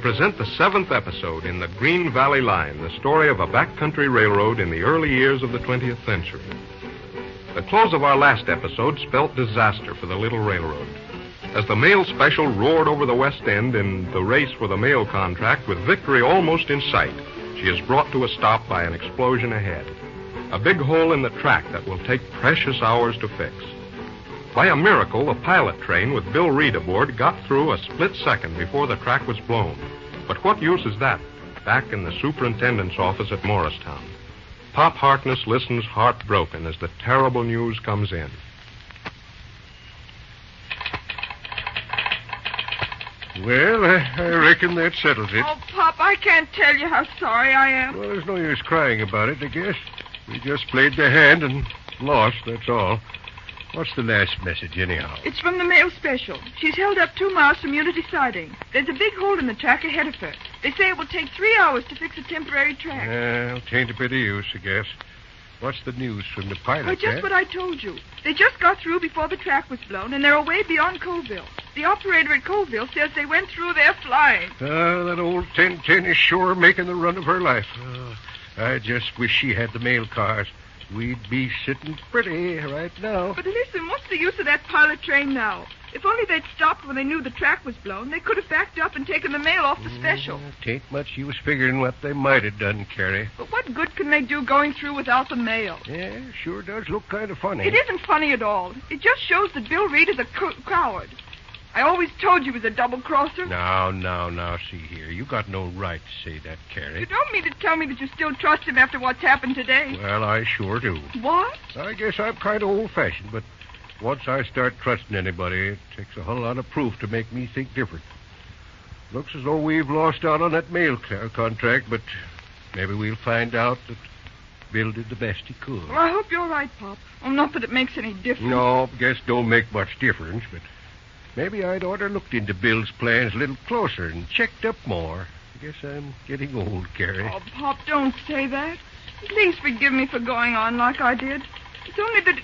present the 7th episode in the Green Valley Line, the story of a backcountry railroad in the early years of the 20th century. The close of our last episode spelt disaster for the little railroad. As the mail special roared over the West End in the race for the mail contract with victory almost in sight, she is brought to a stop by an explosion ahead. A big hole in the track that will take precious hours to fix. By a miracle, a pilot train with Bill Reed aboard got through a split second before the track was blown. But what use is that back in the superintendent's office at Morristown? Pop Harkness listens heartbroken as the terrible news comes in. Well, I reckon that settles it. Oh, Pop, I can't tell you how sorry I am. Well, there's no use crying about it, I guess. We just played the hand and lost, that's all. What's the last message, anyhow? It's from the mail special. She's held up 2 miles from Unity Siding. There's a big hole in the track ahead of her. They say it will take 3 hours to fix a temporary track. Well, tain't a bit of use, I guess. What's the news from the pilot, Just what I told you. They just got through before the track was blown, and they're away beyond Colville. The operator at Colville says they went through there flying. That old 1010 is sure making the run of her life. I just wish she had the mail cars. We'd be sitting pretty right now. But listen, what's the use of that pilot train now? If only they'd stopped when they knew the track was blown, they could have backed up and taken the mail off the special. Tain't much use figuring what they might have done, Carrie. But what good can they do going through without the mail? Yeah, sure does look kind of funny. It isn't funny at all. It just shows that Bill Reed is a coward. I always told you he was a double-crosser. Now, see here. You got no right to say that, Carrie. You don't mean to tell me that you still trust him after what's happened today. Well, I sure do. What? I guess I'm kind of old-fashioned, but once I start trusting anybody, it takes a whole lot of proof to make me think different. Looks as though we've lost out on that mail contract, but maybe we'll find out that Bill did the best he could. Well, I hope you're right, Pop. Well, not that it makes any difference. No, guess don't make much difference, but maybe I'd oughter looked into Bill's plans a little closer and checked up more. I guess I'm getting old, Carrie. Oh, Pop, don't say that. Please forgive me for going on like I did. It's only that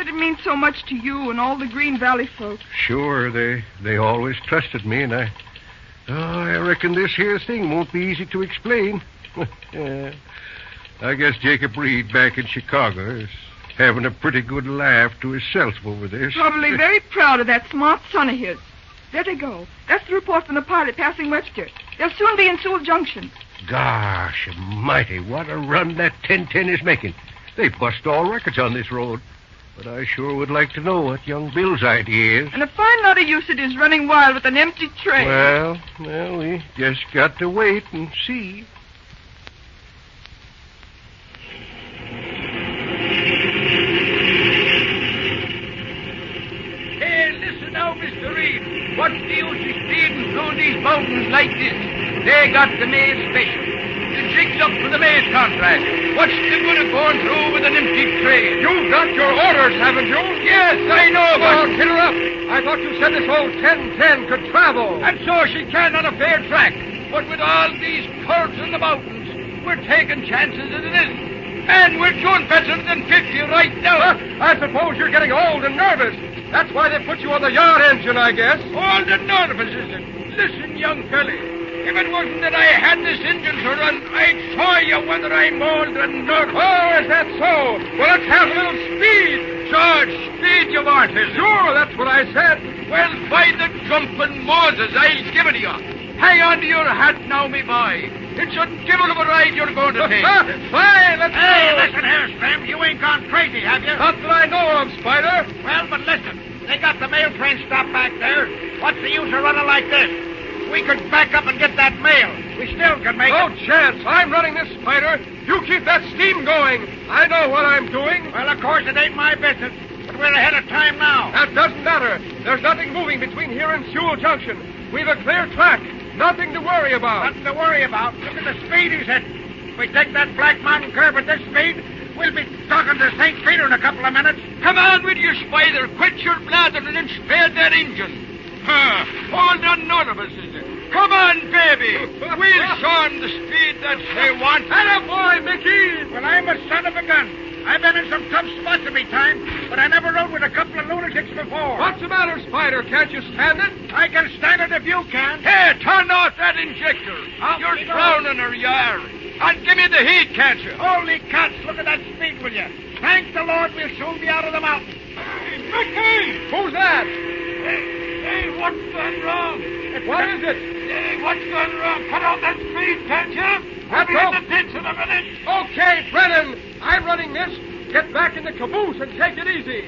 it means so much to you and all the Green Valley folks. Sure, they always trusted me, and I reckon this here thing won't be easy to explain. I guess Jacob Reed back in Chicago is having a pretty good laugh to himself over this. Probably very proud of that smart son of his. There they go. That's the report from the pilot passing Webster. They'll soon be in Sewell Junction. Gosh almighty, what a run that 1010 is making. They bust all records on this road. But I sure would like to know what young Bill's idea is. And a fine lot of use it is running wild with an empty train. Well, we just got to wait and see. Hey, listen now, Mr. Reed. What's the use of speeding through these mountains like this? They got the mail special. The jig's up for the mail contract. What's the good of going through with an empty train? You've got your orders, haven't you? Yes, I know, Well, but... get her up. I thought you said this old 1010 could travel. And so she can on a fair track. But with all these curves in the mountains, we're taking chances that it isn't. And we're doing better than 50 right now. I suppose you're getting old and nervous. That's why they put you on the yard engine, I guess. All the nervous, is it? Listen, young felly. If it wasn't that I had this engine to run, I'd show you whether I'm old and nervous. Oh, is that so? Well, let's have a little speed. George, speed you want, is it? Sure, that's what I said. Well, by the jumping Moses, I'll give it to you. Hang on to your hat now, me boy. It's a devil of a ride you're going to take. Fine, let's go. Hey, listen here, Scram. You ain't gone crazy, have you? Not that I know of, Spider. Well, but listen. They got the mail train stopped back there. What's the use of running like this? We could back up and get that mail. We still can make No it. chance. I'm running this, Spider. You keep that steam going. I know what I'm doing. Well, of course, it ain't my business. But we're ahead of time now. That doesn't matter. There's nothing moving between here and Sewell Junction. We've a clear track. Nothing to worry about. Nothing to worry about. Look at the speed he's at. If we take that Black Mountain curve at this speed, we'll be talking to St. Peter in a couple of minutes. Come on with you, Spider. Quit your blathering and spare that engine. Hold on, none of us, is it? Come on, baby. We'll show 'em the speed that they want. Atta boy, Mickey. Well, I'm a son of a gun. I've been in some tough spots in me time, but I never rode with a couple of lunatics before. What's the matter, Spider? Can't you stand it? I can stand it if you can. Hey, turn off that injector. You're drowning her, you are. And give me the heat, can't you? Holy cats, look at that speed, will you? Thank the Lord we'll soon be out of the mountain. Hey, Mickey! Who's that? Hey, what's gone wrong? What is it? Hey, what's gone wrong? Cut out that speed, can't you? That's I'll be in all. the ditch in a minute. Okay, Brennan. I'm running this. Get back in the caboose and take it easy.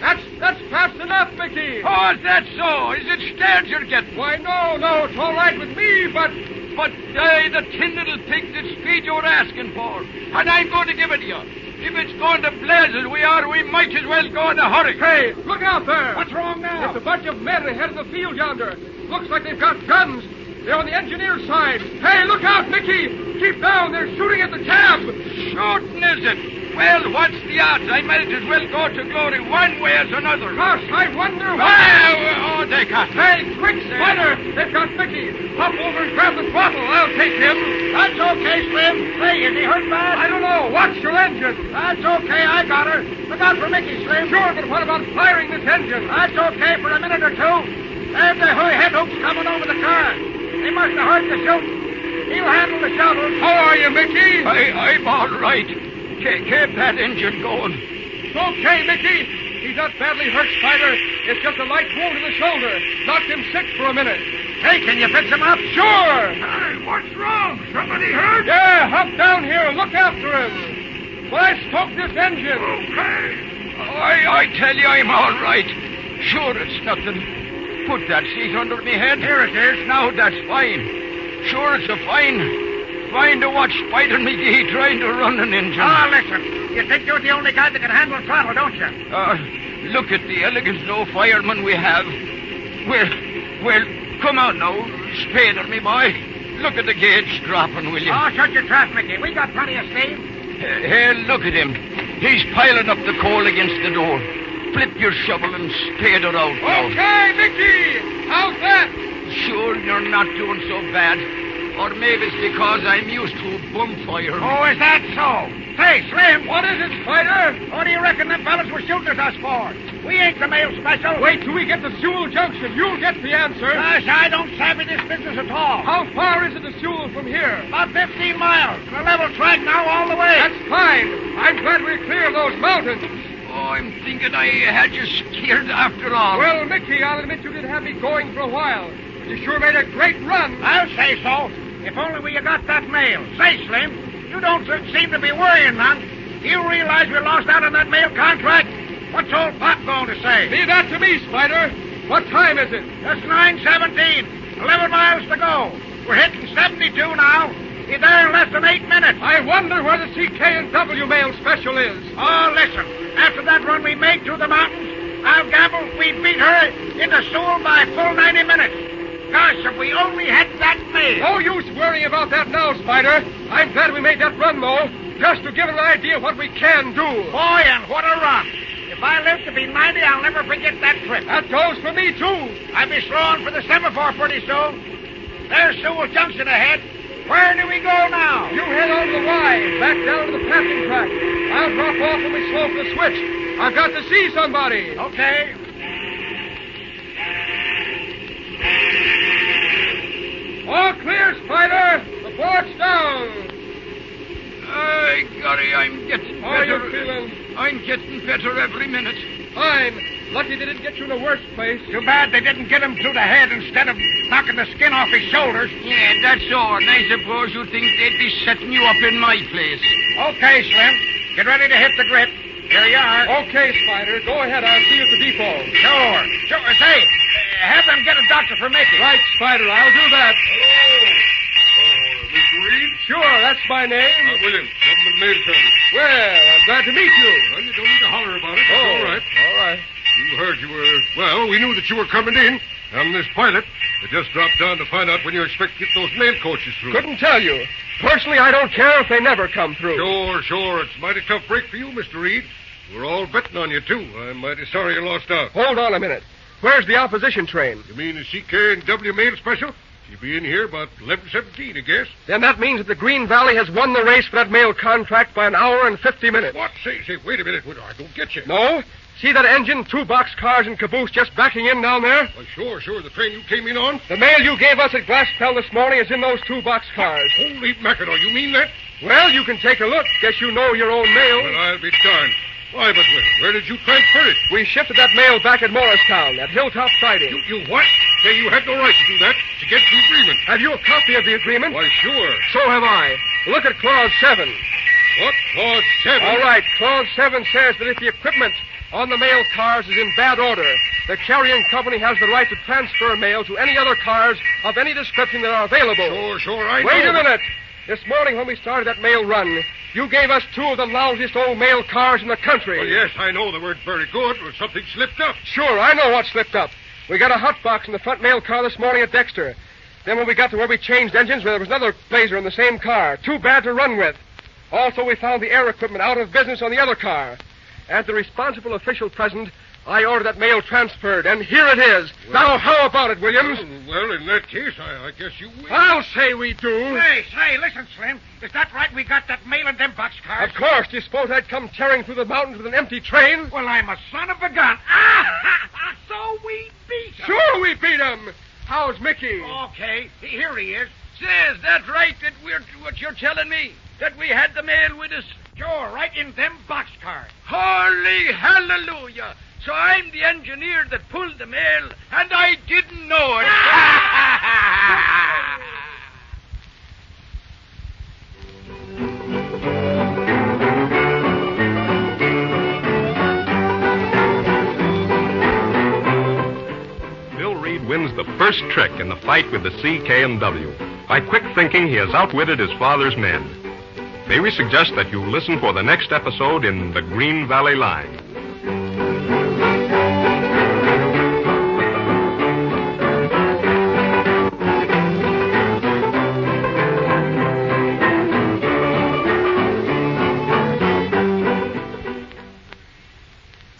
That's fast enough, Mickey. Oh, is that so? Is it scared you're getting? Why, no, it's all right with me, but... But, the tin little pig's the speed you're asking for. And I'm going to give it to you. If it's going to blaze as we are, we might as well go in a hurry. Hey, look out there. What's wrong now? There's a bunch of men ahead of the field yonder. Looks like they've got guns. They're on the engineer's side. Hey, look out, Mickey. Keep down. They're shooting at the cab. Shooting, is it? Well, what's the odds? I might as well go to glory one way as another. Gosh, I wonder what... Oh, they got me. Hey, quick, Spider! They've got Mickey. Hop over and grab the throttle. I'll take him. That's okay, Slim. Say, is he hurt bad? I don't know. Watch your engine. That's okay, I got her. Look out for Mickey, Slim. Sure, but what about firing this engine? That's okay for a minute or two. There's the head hooks coming over the car. They must have heard the shooting. He'll handle the shovel. How are you, Mickey? I'm all right. Keep that engine going. Okay, Mickey. He's not badly hurt, Spider. It's just a light wound in the shoulder. Knocked him sick for a minute. Hey, can you fix him up? Sure. Hey, what's wrong? Somebody hurt? Yeah, hop down here and look after him. Well, I stoked this engine. Okay. I tell you, I'm all right. Sure, it's nothing. Put that seat under me head. Here it is. Now, that's fine. Sure, it's a fine to watch Spider McGee trying to run an engine. Ah, listen. You think you're the only guy that can handle throttle, don't you? Look at the elegant low fireman we have. Well, come on now, Spader, me boy. Look at the gauge dropping, will you? Oh, shut your trap, Mickey. We got plenty of steam. Here, look at him. He's piling up the coal against the door. Flip your shovel and spade her out now. Okay, Mickey. How's that? Sure, you're not doing so bad. Or maybe it's because I'm used to bonfire. Oh, is that so? Hey, Slim. What is it, Spider? What do you reckon them fellas were shooting at us for? We ain't the mail special. Wait till we get to Sewell Junction. You'll get the answer. Gosh, I don't savvy this business at all. How far is it to Sewell from here? About 15 miles. On a level track now all the way. That's fine. I'm glad we're clear of those mountains. Oh, I'm thinking I had you scared after all. Well, Mickey, I'll admit you did have me going for a while. But you sure made a great run. I'll say so. If only we got that mail. Say, Slim, you don't seem to be worrying none. Do you realize we lost out on that mail contract? What's old Pop going to say? Leave that to me, Spider. What time is it? That's 9:17. 11 miles to go. We're hitting 72 now. Be there in less than 8 minutes. I wonder where the CK&W mail special is. Oh, listen. After that run we made through the mountains, I'll gamble we beat her into Sewell by full 90 minutes. Gosh, if we only had that mail. No use worrying about that now, Spider. I'm glad we made that run, though, just to give an idea what we can do. Boy, and what a run. If I live to be 90, I'll never forget that trip. That goes for me, too. I'll be slowing for the semaphore pretty soon. There's Sewell Junction ahead. Where do we go now? You head on the Y, back down to the passing track. I'll drop off when we slow for the switch. I've got to see somebody. Okay. All clear, Spider. The board's down. Golly, I'm getting How are better. you feeling? I'm getting better every minute. Fine. Lucky they didn't get you in the worst place. Too bad they didn't get him through the head instead of knocking the skin off his shoulders. Yeah, that's all. And I suppose you think they'd be setting you up in my place. Okay, Slim. Get ready to hit the grit. Here you are. Okay, Spider. Go ahead. I'll see you at the depot. Sure. Say, have them get a doctor for Mickey. Right, Spider. I'll do that. Mr. Reed? Sure, that's my name. William, government mail service. Well, I'm glad to meet you. Well, you don't need to holler about it. That's all right. All right. You heard you were... Well, we knew that you were coming in. I'm this pilot. I just dropped down to find out when you expect to get those mail coaches through. Couldn't tell you. Personally, I don't care if they never come through. Sure. It's a mighty tough break for you, Mr. Reed. We're all betting on you, too. I'm mighty sorry you lost out. Hold on a minute. Where's the opposition train? You mean the CK&W mail special? You'll be in here about 11:17, I guess. Then that means that the Green Valley has won the race for that mail contract by an hour and 50 minutes. What? Say, wait a minute. I don't get you. No? See that engine, 2 boxcars and caboose just backing in down there? Well, sure. The train you came in on? The mail you gave us at Glassfell this morning is in those 2 boxcars. Holy mackerel, you mean that? Well, you can take a look. Guess you know your own mail. Well, I'll be darned. Why, but where did you transfer it? We shifted that mail back at Morristown, at Hilltop Siding. You what? Say, you had no right to do that. It's against the agreement. Have you a copy of the agreement? Why, sure. So have I. Look at Clause 7. What? Clause 7? All right. Clause 7 says that if the equipment on the mail cars is in bad order, the carrying company has the right to transfer mail to any other cars of any description that are available. Sure, I know. Wait a minute. This morning when we started that mail run, you gave us 2 of the lousiest old mail cars in the country. Well, yes, I know they weren't very good, but something slipped up. Sure, I know what slipped up. We got a hot box in the front mail car this morning at Dexter. Then when we got to where we changed engines, there was another Blazer in the same car. Too bad to run with. Also, we found the air equipment out of business on the other car. As the responsible official present, I ordered that mail transferred, and here it is. Well, now, how about it, Williams? Well, in that case, I guess you will. I'll say we do. Say, listen, Slim. Is that right we got that mail in them boxcars? Of course. Do you suppose I'd come tearing through the mountains with an empty train? Well, I'm a son of a gun. So we beat him. Sure we beat him. How's Mickey? Okay, here he is. Says that right that what you're telling me? That we had the mail with us? Sure, right in them boxcars. Holy hallelujah! So I'm the engineer that pulled the mail, and I didn't know it. Bill Reed wins the first trick in the fight with the CK&W. By quick thinking, he has outwitted his father's men. May we suggest that you listen for the next episode in The Green Valley Line.